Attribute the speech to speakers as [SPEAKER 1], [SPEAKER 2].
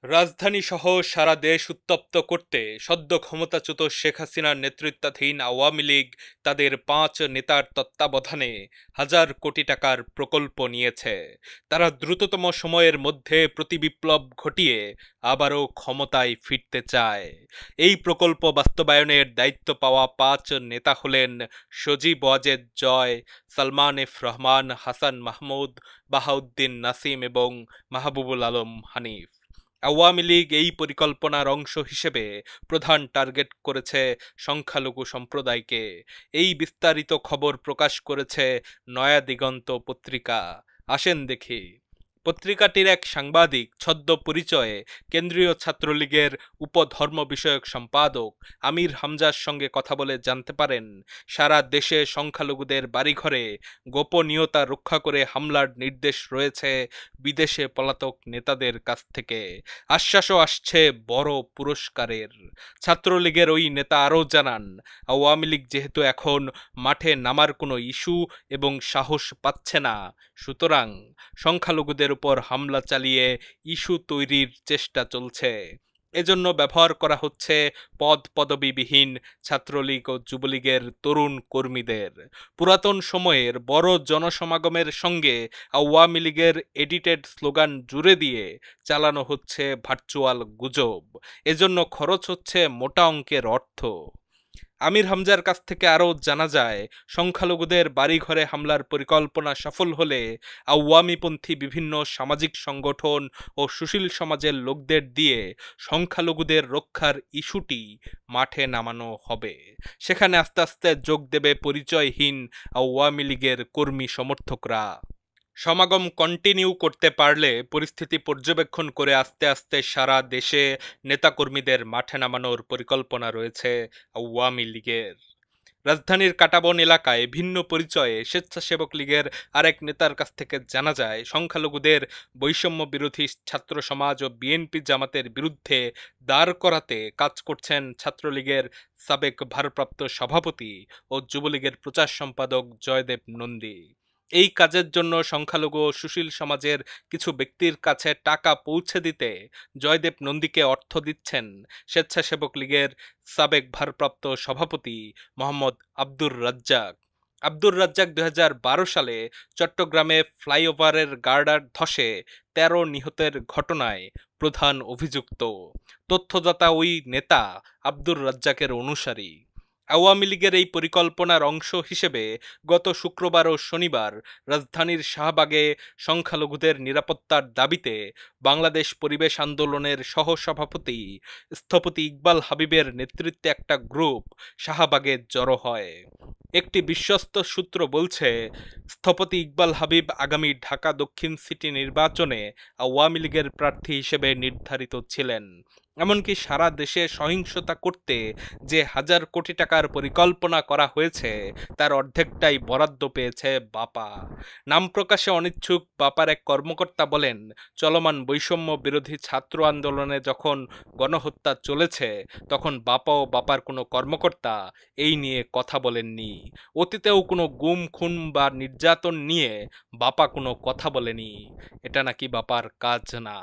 [SPEAKER 1] রাজধানী সহ সারা দেশ উত্তপ্ত করতে সদ্য ক্ষমতাচ্যুত শেখ হাসিনার নেতৃত্বাধীন আওয়ামী লীগ তাদের ৫ নেতার তত্ত্বাবধানে হাজার কোটি টাকার প্রকল্প নিয়েছে। তারা দ্রুততম সময়ের মধ্যে প্রতিবিপ্লব ঘটিয়ে আবারও ক্ষমতায় ফিরতে চায়। এই প্রকল্প বাস্তবায়নের দায়িত্ব পাওয়া ৫ নেতা হলেন সজীব ওয়াজেদ জয়, সালমান এফ রহমান, হাসান মাহমুদ, বাহাউদ্দিন নাসিম এবং মাহবুবুল আলম হানিফ। আওয়ামী লীগ এই পরিকল্পনার অংশ হিসেবে প্রধান টার্গেট করেছে সংখ্যালঘু সম্প্রদায়কে। এই বিস্তারিত খবর প্রকাশ করেছে নয়া দিগন্ত পত্রিকা। আসেন দেখি। পত্রিকাটির এক সাংবাদিক ছদ্ম পরিচয়ে কেন্দ্রীয় ছাত্রলীগের উপধর্ম বিষয়ক সম্পাদক আমির হামজার সঙ্গে কথা বলে জানতে পারেন, সারা দেশে সংখ্যালঘুদের বাড়িঘরে গোপনীয়তা রক্ষা করে হামলার নির্দেশ রয়েছে বিদেশে পলাতক নেতাদের কাছ থেকে। আশ্বাসও আসছে বড় পুরস্কারের। ছাত্রলীগের ওই নেতা আরও জানান, আওয়ামী লীগ যেহেতু এখন মাঠে নামার কোনো ইস্যু এবং সাহস পাচ্ছে না, সুতরাং সংখ্যালঘুদের উপর হামলা চালিয়ে ইস্যু তৈরির চেষ্টা চলছে। এজন্য ব্যবহার করা হচ্ছে পদ পদবিবিহীন ছাত্রলীগ ও যুবলীগের তরুণ কর্মীদের। পুরাতন সময়ের বড় জনসমাগমের সঙ্গে আওয়ামী লীগের এডিটেড স্লোগান জুড়ে দিয়ে চালানো হচ্ছে ভার্চুয়াল গুজব। এজন্য খরচ হচ্ছে মোটা অঙ্কের অর্থ। আমির হামজার কাছ থেকে আরও জানা যায়, সংখ্যালঘুদের বাড়িঘরে হামলার পরিকল্পনা সফল হলে আওয়ামীপন্থী বিভিন্ন সামাজিক সংগঠন ও সুশীল সমাজের লোকদের দিয়ে সংখ্যালঘুদের রক্ষার ইস্যুটি মাঠে নামানো হবে। সেখানে আস্তে আস্তে যোগ দেবে পরিচয়হীন আওয়ামী লীগের কর্মী সমর্থকরা। সমাগম কন্টিনিউ করতে পারলে পরিস্থিতি পর্যবেক্ষণ করে আস্তে আস্তে সারা দেশে নেতাকর্মীদের মাঠে নামানোর পরিকল্পনা রয়েছে আওয়ামী লীগের। রাজধানীর কাঁটাবন এলাকায় ভিন্ন পরিচয়ে স্বেচ্ছাসেবক লীগের আরেক নেতার কাছ থেকে জানা যায়, সংখ্যালঘুদের বৈষম্য বিরোধী ছাত্র সমাজ ও বিএনপি জামাতের বিরুদ্ধে দাঁড় করাতে কাজ করছেন ছাত্রলীগের সাবেক ভারপ্রাপ্ত সভাপতি ও যুবলীগের প্রচার সম্পাদক জয়দেব নন্দী। এই কাজের জন্য সংখ্যালঘু ও সুশীল সমাজের কিছু ব্যক্তির কাছে টাকা পৌঁছে দিতে জয়দেব নন্দীকে অর্থ দিচ্ছেন স্বেচ্ছাসেবক লীগের সাবেক ভারপ্রাপ্ত সভাপতি মোহাম্মদ আব্দুর রাজ্জাক। আব্দুর রাজ্জাক ২০১২ সালে চট্টগ্রামে ফ্লাইওভারের গার্ডার ধসে ১৩ নিহতের ঘটনায় প্রধান অভিযুক্ত। তথ্যদাতা ওই নেতা আব্দুর রাজ্জাকের অনুসারী। আওয়ামী লীগের এই পরিকল্পনার অংশ হিসেবে গত শুক্রবার ও শনিবার রাজধানীর শাহবাগে সংখ্যালঘুদের নিরাপত্তার দাবিতে বাংলাদেশ পরিবেশ আন্দোলনের সহসভাপতি স্থপতি ইকবাল হাবিবের নেতৃত্বে একটা গ্রুপ শাহবাগে জড়ো হয়। একটি বিশ্বস্ত সূত্র বলছে, স্থপতি ইকবাল হাবিব আগামী ঢাকা দক্ষিণ সিটি নির্বাচনে আওয়ামী লীগের প্রার্থী হিসেবে নির্ধারিত ছিলেন। এমনকি সারা দেশে সহিংসতা করতে যে হাজার কোটি টাকার পরিকল্পনা করা হয়েছে তার অর্ধেকটাই বরাদ্দ পেয়েছে বাপা। নাম প্রকাশে অনিচ্ছুক বাপার এক কর্মকর্তা বলেন, চলমান বৈষম্য বিরোধী ছাত্র আন্দোলনে যখন গণহত্যা চলেছে তখন বাপা ও বাপার কোনো কর্মকর্তা এই নিয়ে কথা বলেননি। অতীতেও কোনো গুম খুন বা নির্যাতন নিয়ে বাপা কোনো কথা বলেনি। এটা নাকি বাপার কাজ না।